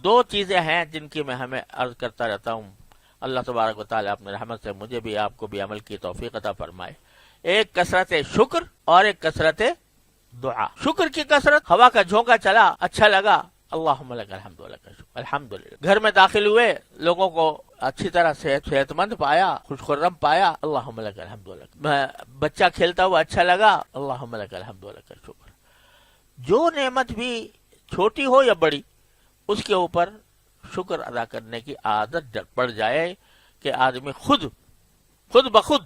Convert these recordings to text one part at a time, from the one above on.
دو چیزیں ہیں جن کی میں ہمیں عرض کرتا رہتا ہوں، اللہ تبارک و تعالیٰ اپنے رحمت سے مجھے بھی آپ کو بھی عمل کی توفیق عطا فرمائے۔ ایک کثرت شکر اور ایک کثرت دعا۔ شکر کی کثرت، ہوا کا جھونکا چلا، اچھا لگا، اللہم لک الحمد ولک الشکر، الحمدللہ۔ گھر میں داخل ہوئے، لوگوں کو اچھی طرح صحت مند پایا، خوش خرم پایا، اللہم لک الحمد ولک۔ بچہ کھیلتا ہوا اچھا لگا، اللہم لک الحمد ولک الشکر۔ جو نعمت بھی چھوٹی ہو یا بڑی، اس کے اوپر شکر ادا کرنے کی عادت پڑ جائے کہ آدمی خود بخود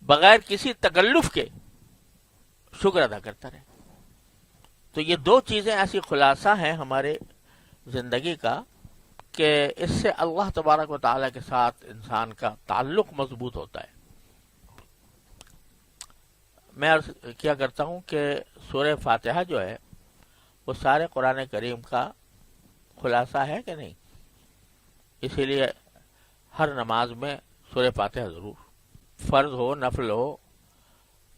بغیر کسی تکلف کے شکر ادا کرتا رہے۔ تو یہ دو چیزیں ایسی خلاصہ ہیں ہمارے زندگی کا کہ اس سے اللہ تبارک و تعالیٰ کے ساتھ انسان کا تعلق مضبوط ہوتا ہے۔ میں عرض کیا کرتا ہوں کہ سورہ فاتحہ جو ہے وہ سارے قرآن کریم کا خلاصہ ہے کہ نہیں؟ اسی لیے ہر نماز میں سورہ فاتحہ ضرور، فرض ہو نفل ہو،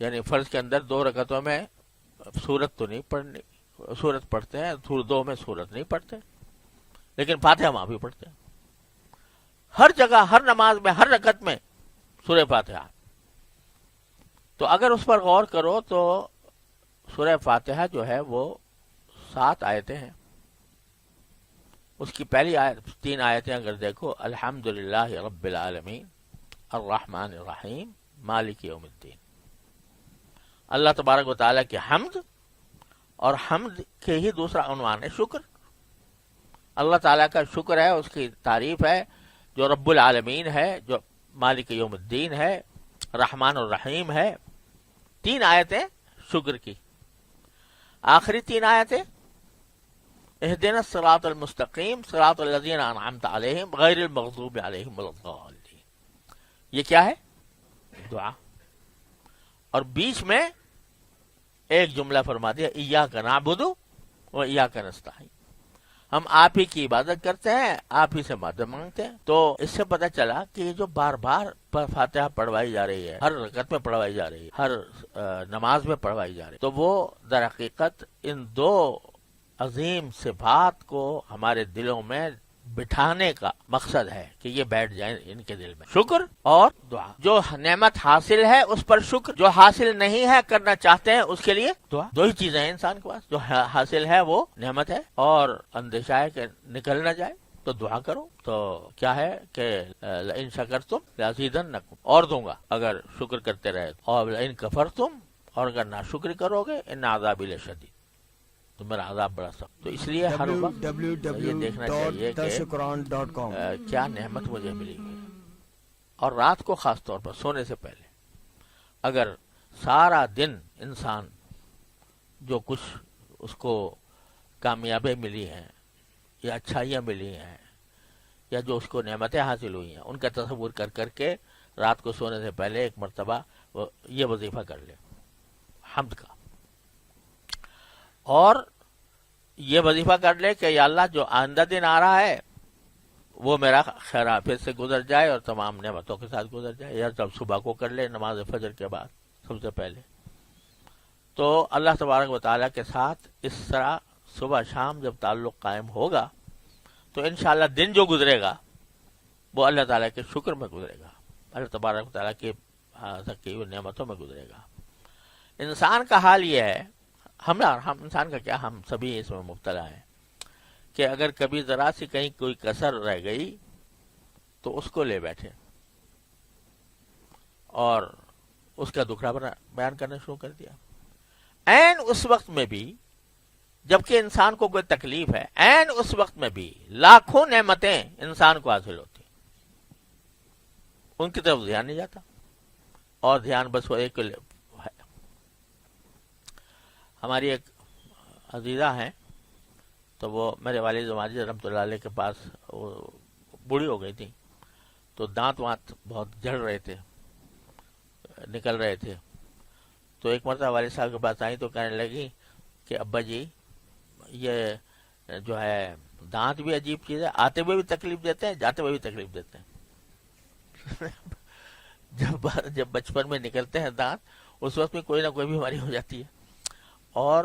یعنی فرض کے اندر 2 رکعتوں میں سورت تو نہیں پڑھنی، سورت پڑھتے ہیں، 2 میں سورت نہیں پڑھتے، لیکن فاتحہ وہاں بھی پڑھتے ہیں۔ ہر جگہ، ہر نماز میں، ہر رکعت میں سورہ فاتحہ۔ تو اگر اس پر غور کرو تو سورہ فاتحہ جو ہے وہ 7 آیتیں ہیں۔ اس کی پہلی 3 آیتیں اگر دیکھو، الحمدللہ رب العالمین الرحمن الرحیم مالک یوم الدین، اللہ تبارک و تعالیٰ کی حمد، اور حمد کے ہی دوسرا عنوان ہے شکر۔ اللہ تعالیٰ کا شکر ہے، اس کی تعریف ہے، جو رب العالمین ہے، جو مالک یوم الدین ہے، رحمان الرحیم ہے۔ 3 آیتیں شکر کی۔ آخری 3 آیتیں اہدنا الصراط المستقیم صراط الذین انعمت علیہم غیر المغضوب علیہم ولا الضالین۔ یہ کیا ہے؟ دعا۔ اور بیچ میں ایک جملہ فرما دیا، ایاک نعبد و ایاک نستعین، ہم آپ ہی کی عبادت کرتے ہیں، آپ ہی سے مدد مانگتے ہیں۔ تو اس سے پتہ چلا کہ یہ جو بار بار فاتحہ پڑھوائی جا رہی ہے، ہر رکعت میں پڑھوائی جا رہی ہے، ہر نماز میں پڑھوائی جا رہی ہے، تو وہ در حقیقت ان 2 عظیم صفات کو ہمارے دلوں میں بٹھانے کا مقصد ہے کہ یہ بیٹھ جائیں ان کے دل میں، شکر اور دعا۔ جو نعمت حاصل ہے اس پر شکر، جو حاصل نہیں ہے کرنا چاہتے ہیں اس کے لیے دعا۔ 2 ہی چیزیں ہیں انسان کے پاس، جو حاصل ہے وہ نعمت ہے، اور اندیشہ ہے کہ نکل نہ جائے تو دعا کرو۔ تو کیا ہے کہ لئن شکرتم لازیدنکم، اور دوں گا اگر شکر کرتے رہے، اور لئن کفرتم، اور اگر ناشکری کرو گے ان عذابی لشدید، تو میرا عذاب بڑا سخت۔ تو اس لیے ہر وقت یہ دیکھنا چاہیے کہ کیا نعمت مجھے ملی ہوئی ہے، اور رات کو خاص طور پر سونے سے پہلے اگر سارا دن انسان جو کچھ اس کو کامیابی ملی ہیں یا اچھائیاں ملی ہیں یا جو اس کو نعمتیں حاصل ہوئی ہیں ان کا تصور کر کر کے رات کو سونے سے پہلے ایک مرتبہ یہ وظیفہ کر لے حمد کا، اور یہ وظیفہ کر لے کہ یا اللہ جو آئندہ دن آ رہا ہے وہ میرا خیر عافیت سے گزر جائے اور تمام نعمتوں کے ساتھ گزر جائے، یا جب صبح کو کر لے نماز فجر کے بعد سب سے پہلے، تو اللہ تبارک و تعالیٰ کے ساتھ اس طرح صبح شام جب تعلق قائم ہوگا تو انشاءاللہ دن جو گزرے گا وہ اللہ تعالیٰ کے شکر میں گزرے گا، اللہ تبارک و تعالیٰ کی ہوئی نعمتوں میں گزرے گا۔ انسان کا حال یہ ہے، ہم انسان کا کیا، ہم سبھی اس میں مبتلا ہیں کہ اگر کبھی ذرا سی کہیں کوئی کسر رہ گئی تو اس کو لے بیٹھے اور اس کا دکھڑا بیان کرنا شروع کر دیا، عین اس وقت میں بھی جبکہ انسان کو کوئی تکلیف ہے، عین اس وقت میں بھی لاکھوں نعمتیں انسان کو حاصل ہوتی ہیں، ان کی طرف دھیان نہیں جاتا، اور دھیان بس وہ ایک ہے۔ ہماری ایک عزیزہ ہیں، تو وہ میرے والد ماجد رحمۃ اللہ علیہ کے پاس، وہ بوڑھی ہو گئی تھی، تو دانت وانت بہت جھڑ رہے تھے، نکل رہے تھے، تو ایک مرتبہ والد صاحب کے پاس آئی تو کہنے لگی کہ ابا جی یہ جو ہے دانت بھی عجیب چیز ہے، آتے ہوئے بھی تکلیف دیتے ہیں، جاتے ہوئے بھی تکلیف دیتے ہیں۔ جب بچپن میں نکلتے ہیں دانت اس وقت میں کوئی نہ کوئی بیماری ہو جاتی ہے، اور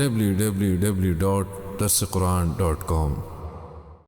www.darsequran.com